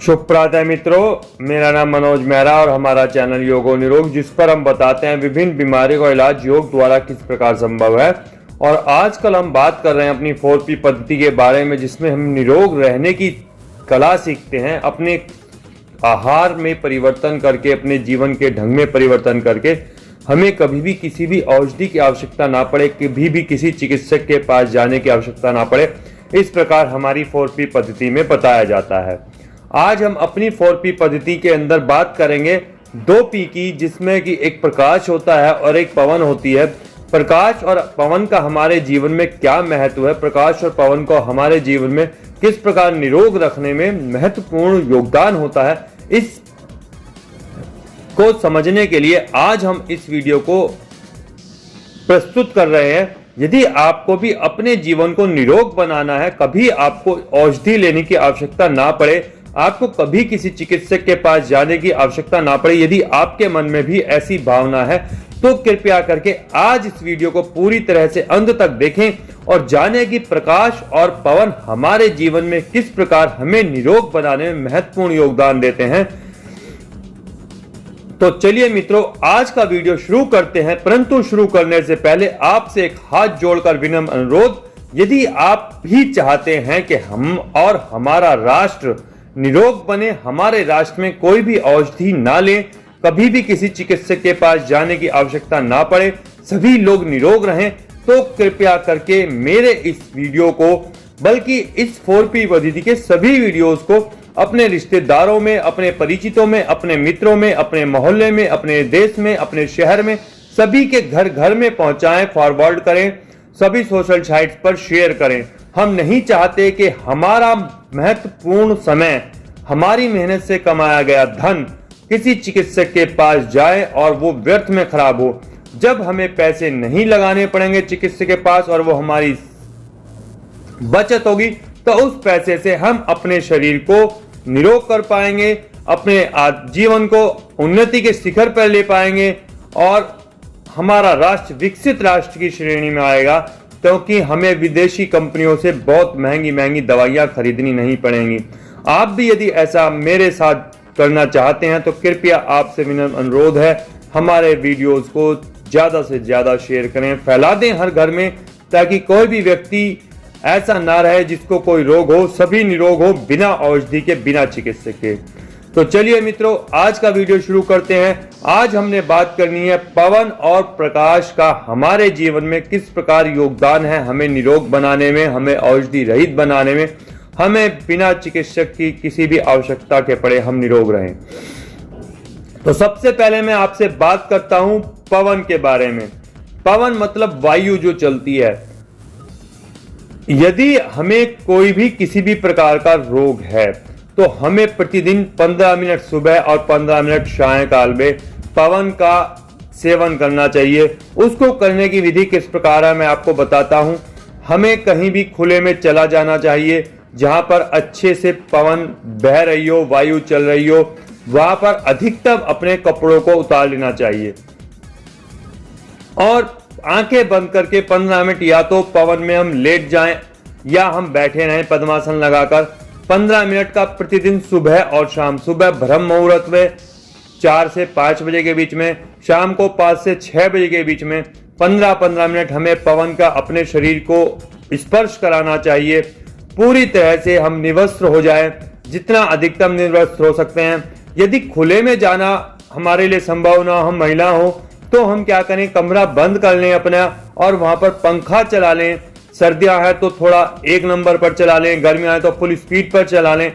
शुभ प्रातः मित्रों, मेरा नाम मनोज मेहरा और हमारा चैनल योगो निरोग, जिस पर हम बताते हैं विभिन्न बीमारियों का इलाज योग द्वारा किस प्रकार संभव है। और आजकल हम बात कर रहे हैं अपनी 4P पद्धति के बारे में, जिसमें हम निरोग रहने की कला सीखते हैं, अपने आहार में परिवर्तन करके, अपने जीवन के ढंग में परिवर्तन करके हमें कभी भी किसी भी औषधि की आवश्यकता ना पड़े, कभी भी किसी चिकित्सक के पास जाने की आवश्यकता ना पड़े। इस प्रकार हमारी 4P पद्धति में बताया जाता है। आज हम अपनी 4P पद्धति के अंदर बात करेंगे 2P की, जिसमें कि एक प्रकाश होता है और एक पवन होती है। प्रकाश और पवन का हमारे जीवन में क्या महत्व है, प्रकाश और पवन को हमारे जीवन में किस प्रकार निरोग रखने में महत्वपूर्ण योगदान होता है, इस को समझने के लिए आज हम इस वीडियो को प्रस्तुत कर रहे हैं। यदि आपको भी अपने जीवन को निरोग बनाना है, कभी आपको औषधि लेने की आवश्यकता ना पड़े, आपको कभी किसी चिकित्सक के पास जाने की आवश्यकता ना पड़े, यदि आपके मन में भी ऐसी भावना है तो कृपया करके आज इस वीडियो को पूरी तरह से अंत तक देखें और जानें कि प्रकाश और पवन हमारे जीवन में किस प्रकार हमें निरोग बनाने में महत्वपूर्ण योगदान देते हैं। तो चलिए मित्रों, आज का वीडियो शुरू करते हैं, परंतु शुरू करने से पहले आपसे एक हाथ जोड़कर विनम्र अनुरोध, यदि आप भी चाहते हैं कि हम और हमारा राष्ट्र निरोग बने, हमारे राष्ट्र में कोई भी औषधि ना लें, कभी भी किसी चिकित्सक के पास जाने की आवश्यकता ना पड़े, सभी लोग निरोग रहें, तो कृपया करके मेरे इस वीडियो को, बल्कि इस 4P पद्धति के सभी वीडियोस को अपने रिश्तेदारों में, अपने परिचितों में, अपने मित्रों में, अपने मोहल्ले में, अपने देश में, अपने शहर में, सभी के घर घर में पहुंचाएं, फॉरवर्ड करें, सभी सोशल साइट्स पर शेयर करें। हम नहीं चाहते कि हमारा महत्वपूर्ण समय, हमारी मेहनत से कमाया गया धन किसी चिकित्सक के पास जाए और वो व्यर्थ में खराब हो। जब हमें पैसे नहीं लगाने पड़ेंगे चिकित्सक के पास और वो हमारी बचत होगी, तो उस पैसे से हम अपने शरीर को निरोग कर पाएंगे, अपने जीवन को उन्नति के शिखर पर ले पाएंगे और हमारा राष्ट्र विकसित राष्ट्र की श्रेणी में आएगा, क्योंकि हमें विदेशी कंपनियों से बहुत महंगी महंगी दवाइयां खरीदनी नहीं पड़ेंगी। आप भी यदि ऐसा मेरे साथ करना चाहते हैं तो कृपया आपसे विनम्र अनुरोध है, हमारे वीडियोस को ज्यादा से ज्यादा शेयर करें, फैला दें हर घर में, ताकि कोई भी व्यक्ति ऐसा ना रहे जिसको कोई रोग हो, सभी निरोग हो बिना औषधि के, बिना चिकित्सक के। तो चलिए मित्रों, आज का वीडियो शुरू करते हैं। आज हमने बात करनी है पवन और प्रकाश का हमारे जीवन में किस प्रकार योगदान है, हमें निरोग बनाने में, हमें औषधि रहित बनाने में, हमें बिना चिकित्सक की किसी भी आवश्यकता के पड़े हम निरोग रहें। तो सबसे पहले मैं आपसे बात करता हूं पवन के बारे में। पवन मतलब वायु जो चलती है। यदि हमें कोई भी किसी भी प्रकार का रोग है तो हमें प्रतिदिन 15 मिनट सुबह और 15 मिनट सायंकाल में पवन का सेवन करना चाहिए। उसको करने की विधि किस प्रकार है मैं आपको बताता हूं। हमें कहीं भी खुले में चला जाना चाहिए, जहां पर अच्छे से पवन बह रही हो, वायु चल रही हो, वहां पर अधिकतम अपने कपड़ों को उतार लेना चाहिए और आंखें बंद करके 15 मिनट या तो पवन में हम लेट जाएं या हम बैठे रहें पद्मासन लगाकर। 15 मिनट का प्रतिदिन सुबह और शाम, सुबह ब्रह्म मुहूर्त में 4 से 5 बजे के बीच में, शाम को 5 से 6 बजे के बीच में 15-15 मिनट हमें पवन का अपने शरीर को स्पर्श कराना चाहिए। पूरी तरह से हम निवस्त्र हो जाएं, जितना अधिकतम निवस्त्र हो सकते हैं। यदि खुले में जाना हमारे लिए संभव ना, हम महिला हो, तो हम क्या करें, कमरा बंद कर लें अपना और वहां पर पंखा चला लें। सर्दियां है तो थोड़ा 1 नंबर पर चला लें, गर्मियां है तो फुल स्पीड पर चला लें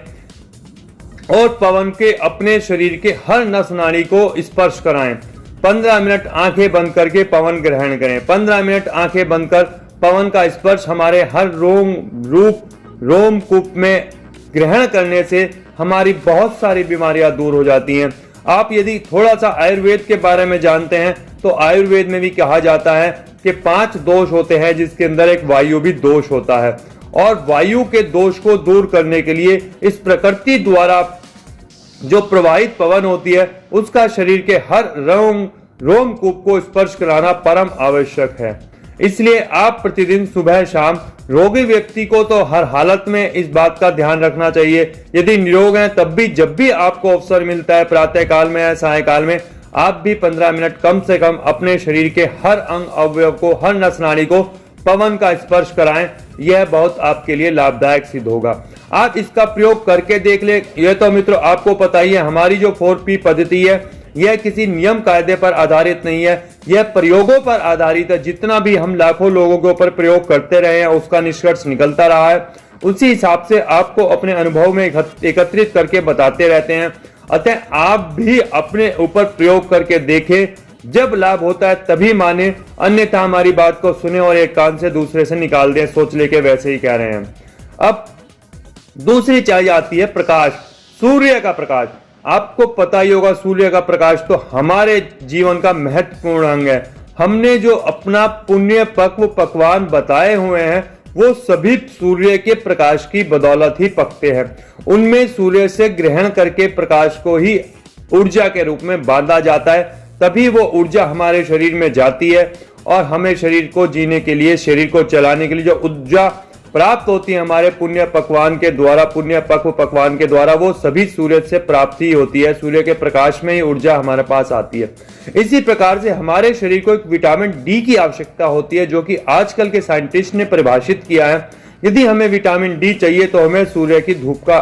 और पवन के अपने शरीर के हर नस नाड़ी को स्पर्श कराएं। 15 मिनट आंखें बंद करके पवन ग्रहण करें। 15 मिनट आंखें बंद कर पवन का स्पर्श हमारे हर रोम कूप में ग्रहण करने से हमारी बहुत सारी बीमारियां दूर हो जाती हैं। आप यदि थोड़ा सा आयुर्वेद के बारे में जानते हैं तो आयुर्वेद में भी कहा जाता है कि 5 दोष होते हैं, जिसके अंदर एक वायु भी दोष होता है और वायु के दोष को दूर करने के लिए इस प्रकृति द्वारा जो प्रवाहित पवन होती है उसका शरीर के हर रोम कूप को स्पर्श कराना परम आवश्यक है। इसलिए आप प्रतिदिन सुबह शाम, रोगी व्यक्ति को तो हर हालत में इस बात का ध्यान रखना चाहिए, यदि निरोग हैं तब भी जब भी आपको अवसर मिलता है प्रातः काल में या सायकाल में, आप भी 15 मिनट कम से कम अपने शरीर के हर अंग अवयव को, हर नस नाड़ी को पवन का स्पर्श कराएं। यह बहुत आपके लिए लाभदायक सिद्ध होगा। आप इसका प्रयोग करके देख ले। यह तो मित्रों आपको पता ही है, हमारी जो 4P पद्धति है यह किसी नियम कायदे पर आधारित नहीं है, यह प्रयोगों पर आधारित है। जितना भी हम लाखों लोगों के ऊपर प्रयोग करते रहे हैं उसका निष्कर्ष निकलता रहा है, उसी हिसाब से आपको अपने अनुभव में एकत्रित करके बताते रहते हैं। अतः आप भी अपने ऊपर प्रयोग करके देखें, जब लाभ होता है तभी माने, अन्यथा हमारी बात को सुने और एक कान से दूसरे से निकाल दें, सोच लेके वैसे ही कह रहे हैं। अब दूसरी चीज आती है प्रकाश, सूर्य का प्रकाश। आपको पता ही होगा सूर्य का प्रकाश तो हमारे जीवन का महत्वपूर्ण अंग है। हमने जो अपना पुण्य पकवान बताए हुए हैं वो सभी सूर्य के प्रकाश की बदौलत ही पकते हैं। उनमें सूर्य से ग्रहण करके प्रकाश को ही ऊर्जा के रूप में बांधा जाता है, तभी वो ऊर्जा हमारे शरीर में जाती है और हमें शरीर को जीने के लिए, शरीर को चलाने के लिए जो ऊर्जा प्राप्त होती है हमारे पुण्य पकवान के द्वारा, पुण्य पकवान के द्वारा, वो सभी सूर्य से प्राप्त ही होती है। सूर्य के प्रकाश में ही ऊर्जा हमारे पास आती है। इसी प्रकार से हमारे शरीर को एक विटामिन डी की आवश्यकता होती है, जो कि आजकल के साइंटिस्ट ने परिभाषित किया है। यदि हमें विटामिन डी चाहिए तो हमें सूर्य की धूप का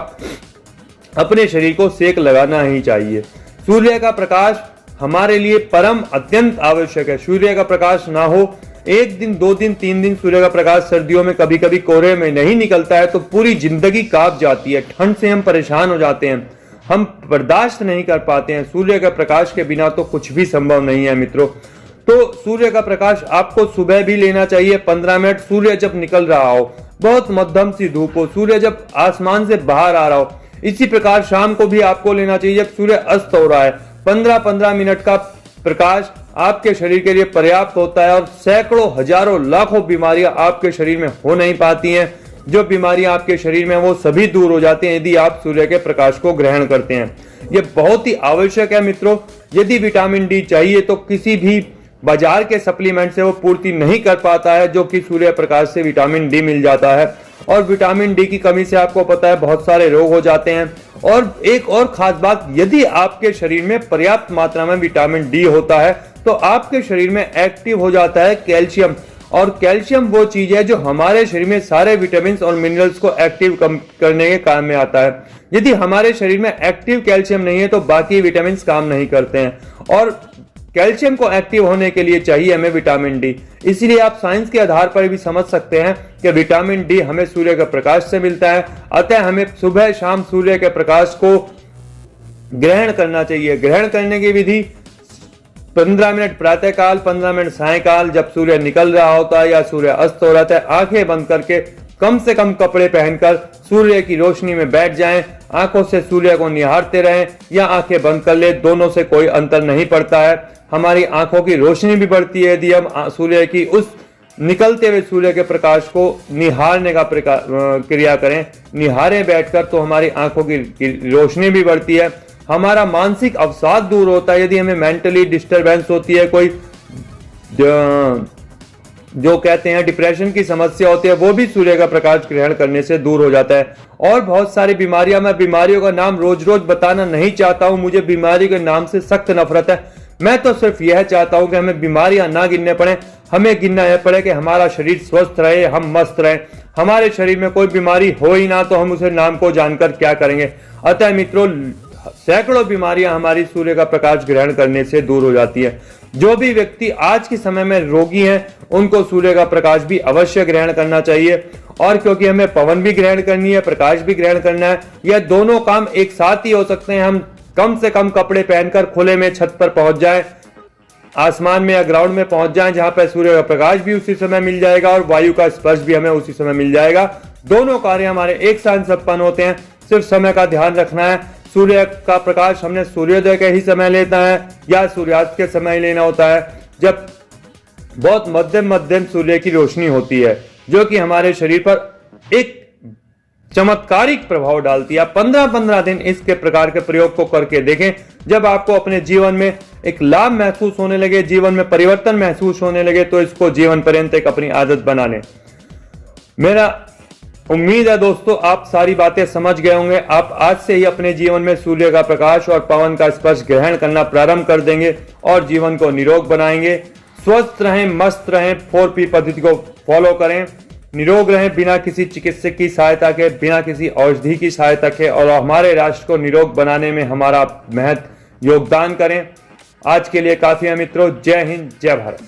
अपने शरीर को सेक लगाना ही चाहिए। सूर्य का प्रकाश हमारे लिए परम अत्यंत आवश्यक है। सूर्य का प्रकाश ना हो, एक दिन, 2 दिन, 3 दिन सूर्य का प्रकाश सर्दियों में कभी कभी कोहरे में नहीं निकलता है तो पूरी जिंदगी कांप जाती है। ठंड से हम परेशान हो जाते हैं, हम बर्दाश्त नहीं कर पाते हैं। सूर्य के प्रकाश के बिना तो कुछ भी संभव नहीं है मित्रों। तो सूर्य का प्रकाश आपको सुबह भी लेना चाहिए, 15 मिनट, सूर्य जब निकल रहा हो, बहुत मध्यम सी धूप हो, सूर्य जब आसमान से बाहर आ रहा हो। इसी प्रकार शाम को भी आपको लेना चाहिए जब सूर्य अस्त हो रहा है। 15-15 मिनट का प्रकाश आपके शरीर के लिए पर्याप्त होता है और सैकड़ों, हजारों, लाखों बीमारियां आपके शरीर में हो नहीं पाती हैं। जो बीमारियां आपके शरीर में वो सभी दूर हो जाती हैं यदि आप सूर्य के प्रकाश को ग्रहण करते हैं। यह बहुत ही आवश्यक है मित्रों। यदि विटामिन डी चाहिए तो किसी भी बाजार के सप्लीमेंट से वो पूर्ति नहीं कर पाता है, जो कि सूर्य प्रकाश से विटामिन डी मिल जाता है। और विटामिन डी की कमी से आपको पता है बहुत सारे रोग हो जाते हैं। और एक और खास बात, यदि आपके शरीर में पर्याप्त मात्रा में विटामिन डी होता है तो आपके शरीर में एक्टिव हो जाता है कैल्शियम। और कैल्शियम वो चीज है जो हमारे शरीर में सारे विटामिन और मिनरल्स को एक्टिव करने के काम में आता है। यदि हमारे शरीर में एक्टिव कैल्शियम नहीं है तो बाकी विटामिन काम नहीं करते हैं। और कैल्शियम को एक्टिव होने के लिए चाहिए हमें विटामिन डी। इसलिए आप साइंस के आधार पर भी समझ सकते हैं कि विटामिन डी हमें सूर्य के प्रकाश से मिलता है। अतः हमें सुबह शाम सूर्य के प्रकाश को ग्रहण करना चाहिए। ग्रहण करने की विधि 15 मिनट प्रातः काल, 15 मिनट सायकाल, जब सूर्य निकल रहा होता है या सूर्य अस्त हो रहा है, आंखें बंद करके कम से कम कपड़े पहनकर सूर्य की रोशनी में बैठ जाएं, आंखों से सूर्य को निहारते रहें या आंखें बंद कर ले, दोनों से कोई अंतर नहीं पड़ता है। हमारी आंखों की रोशनी भी बढ़ती है यदि हम सूर्य की उस निकलते हुए सूर्य के प्रकाश को निहारने का क्रिया करें, निहारें बैठकर, तो हमारी आंखों की रोशनी भी बढ़ती है। हमारा मानसिक अवसाद दूर होता है। यदि हमें मेंटली डिस्टरबेंस होती है, कोई जो कहते हैं डिप्रेशन की समस्या होती है, वो भी सूर्य का प्रकाश ग्रहण करने से दूर हो जाता है। और बहुत सारी बीमारियां, मैं बीमारियों का नाम रोज रोज बताना नहीं चाहता हूं, मुझे बीमारी के नाम से सख्त नफरत है। मैं तो सिर्फ यह चाहता हूं कि हमें बीमारियां ना गिनने पड़े, हमें गिनना यह पड़े कि हमारा शरीर स्वस्थ रहे, हम मस्त रहे। हमारे शरीर में कोई बीमारी हो ही ना तो हम उसे नाम को जानकर क्या करेंगे। अतः मित्रों, सैकड़ों बीमारियां हमारी सूर्य का प्रकाश ग्रहण करने से दूर हो जाती है। जो भी व्यक्ति आज के समय में रोगी हैं, उनको सूर्य का प्रकाश भी अवश्य ग्रहण करना चाहिए। और क्योंकि हमें पवन भी ग्रहण करनी है, प्रकाश भी ग्रहण करना है, यह दोनों काम एक साथ ही हो सकते हैं। हम कम से कम कपड़े पहनकर खुले में छत पर पहुंच जाएं, आसमान में या ग्राउंड में पहुंच जाएं, जहां पर सूर्य का प्रकाश भी उसी समय मिल जाएगा और वायु का स्पर्श भी हमें उसी समय मिल जाएगा। दोनों कार्य हमारे एक साथ संपन्न होते हैं। सिर्फ समय का ध्यान रखना है। सूर्य का प्रकाश हमने सूर्योदय के ही समय लेना है या सूर्यास्त के समय लेना होता है, जब बहुत मध्यम सूर्य की रोशनी होती है, जो कि हमारे शरीर पर एक चमत्कारिक प्रभाव डालती है। आप 15-15 दिन इसके प्रकार के प्रयोग को करके देखें। जब आपको अपने जीवन में एक लाभ महसूस होने लगे, जीवन में परिवर्तन महसूस होने लगे, तो इसको जीवन पर्यंत एक अपनी आदत बना लें। मेरा उम्मीद है दोस्तों आप सारी बातें समझ गए होंगे। आप आज से ही अपने जीवन में सूर्य का प्रकाश और पवन का स्पर्श ग्रहण करना प्रारंभ कर देंगे और जीवन को निरोग बनाएंगे। स्वस्थ रहें, मस्त रहें, 4P पद्धति को फॉलो करें, निरोग रहें बिना किसी चिकित्सक की सहायता के, बिना किसी औषधि की सहायता के, और हमारे राष्ट्र को निरोग बनाने में हमारा महत्व योगदान करें। आज के लिए काफी है मित्रों। जय हिंद, जय भारत।